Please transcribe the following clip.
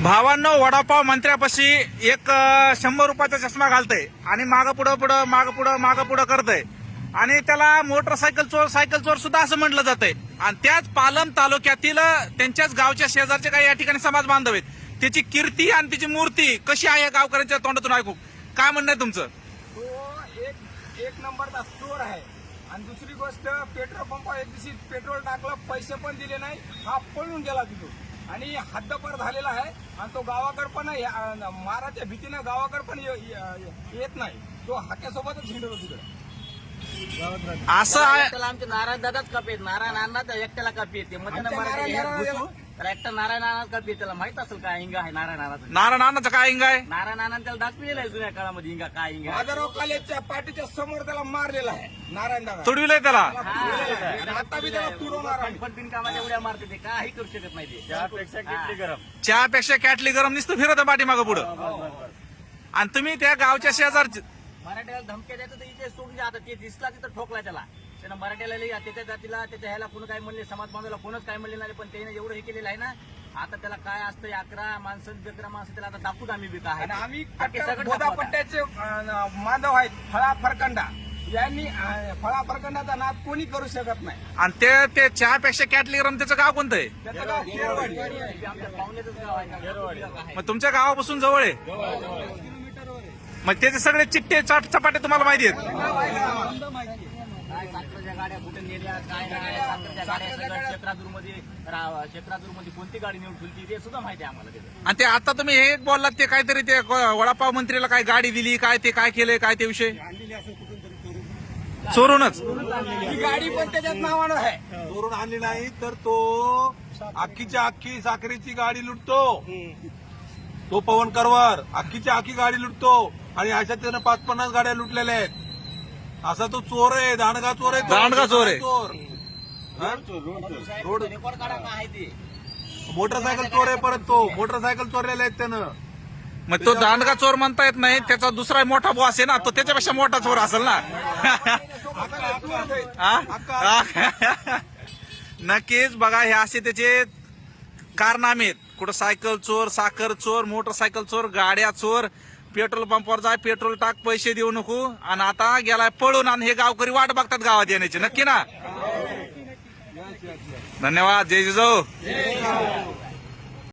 भावांनो, वडापाव मंत्र्यापाशी एक 100 रुपयाचा चष्मा घालतय आणि मागं पुढं करतय आणि त्याला मोटरसायकल चोर सुद्धा असं म्हटलं जातंय. आणि त्याच पालम तालुक्यातील त्यांच्याच गावच्या शेजारचे काही या ठिकाणी समाज बांधव आहेत. त्याची कीर्ती आणि त्याची मूर्ती कशी आहे गावकऱ्यांच्या तोंडातून ऐकू. काय म्हणणं आहे तुमचं? तो एक नंबरचा चोर आहे. आणि दुसरी गोष्ट, पेट्रोल पंपावर एक दिवशी पेट्रोल टाकलं, पैसे पण दिले नाही, हा पळून गेला तिथून आणि हद्दपार झालेला आहे. आणि तो गावाकडे पण माराच्या भीतीनं गावाकडे पण येत नाही. तो हाक्यासोबतच हिंडतो तिकडे. असं आहे. त्याला आमचे नारायण दादाच कपेत, नारायण अण्णा त्या एकट्याला कपेत, ते मध्ये त्याला एकटा नारायण अण्णा कपेत. त्याला माहित असेल काय हिंगा आहे नारायण अण्णाचं. नारायण अण्णाचं काय हिंग आहे? नारायण अण्णा त्याला दाखविलेलं आहे जुन्या काळामध्ये हिंगा काय हिंगा. माधवराव कॉलेजच्या पाठीच्या समोर त्याला मारलेला आहे नारायण दादा. तुडविलंय त्याला. आता बी त्याला तुडवणार आहे. पण बिनकामाच्या उड्या मारते, ते काही करू शकत नाही. ते चहापेक्षा कॅटली गरम नुसतं फिरत पाठीमागं पुढं. आणि तुम्ही त्या गावच्या शेजारचे मराठ्याला धमक्या द्यायचं तर इथे सोडून द्या. आता ते दिसला तिथं ठोकला त्याला. त्यानं मराठ्याला त्याच्या जातीला त्याच्या ह्याला कोण काय म्हणले, समाज बांधवाला कोणच काय म्हणले नाही. पण त्याने एवढं हे केलेलं आहे ना. आता त्याला काय असतं, 11 माणसं 11 माणसं त्याला आता दाखवून आम्ही बी काय. आणि आम्ही बोधापट्ट्याचे माधव आहेत. फळा फरकंडा यांनी फळा फरकंडाचा नाद कोणी करू शकत नाही. आणि ते चहापेक्षा कॅटली गरम त्याचं गाव कोणतं आहे? त्याचं गाव केरवाडी. आमच्या पाहुण्याचंच गाव आहे. मग तुमच्या गावापासून जवळ आहे. मग त्याचे सगळे चिट्टे चपाटे तुम्हाला माहिती आहेत. काय साखरेच्या गाड्या कुठे नेल्या, काय नाही, साखरेच्या गाड्या सगळं क्षेत्रातूरमध्ये कोणती गाडी नेऊन ठेवली ते सुद्धा माहिती आहे आम्हाला. आणि ते आता तुम्ही हे एक बोललात ते काहीतरी ते वडापाव मंत्रीला काय गाडी दिली, काय ते काय केलंय, काय ते विषय चोरूनच. ही गाडी पण त्याच्याच नावानं आहे. चोरून आणली नाही तर तो अख्खीच्या अख्खी साखरेची गाडी लुटतो. तो पवन करवर अख्खीच्या अख्खी गाडी लुटतो आणि अशा त्यानं 5-50 गाड्या लुटलेल्या आहेत. असा तो चोर आहे, दांडगा चोर आहे. दांडगा चोर आहे. रोड रेकॉर्ड काढा काय आहे ते. मोटरसायकल चोर आहे. परत तो मोटरसायकल चोरलेले आहेत त्यानं. मग तो दांडगा चोर म्हणता येत नाही. त्याचा दुसरा मोठा बॉस आहे ना, तो त्याच्यापेक्षा मोठा चोर असेल ना. नक्कीच बघा, हे असे त्याचे कारनामे आहेत. कुठं सायकल चोर, साखर चोर, मोटरसायकल चोर, गाड्या चोर, पेट्रोल पंपावर जाय, पेट्रोल टाक, पैसे देऊ नको, आणि आता गेलाय पळून. आणि हे गावकरी वाट बघतात गावात येण्याची. नक्की ना. धन्यवाद. जय जिजाऊ.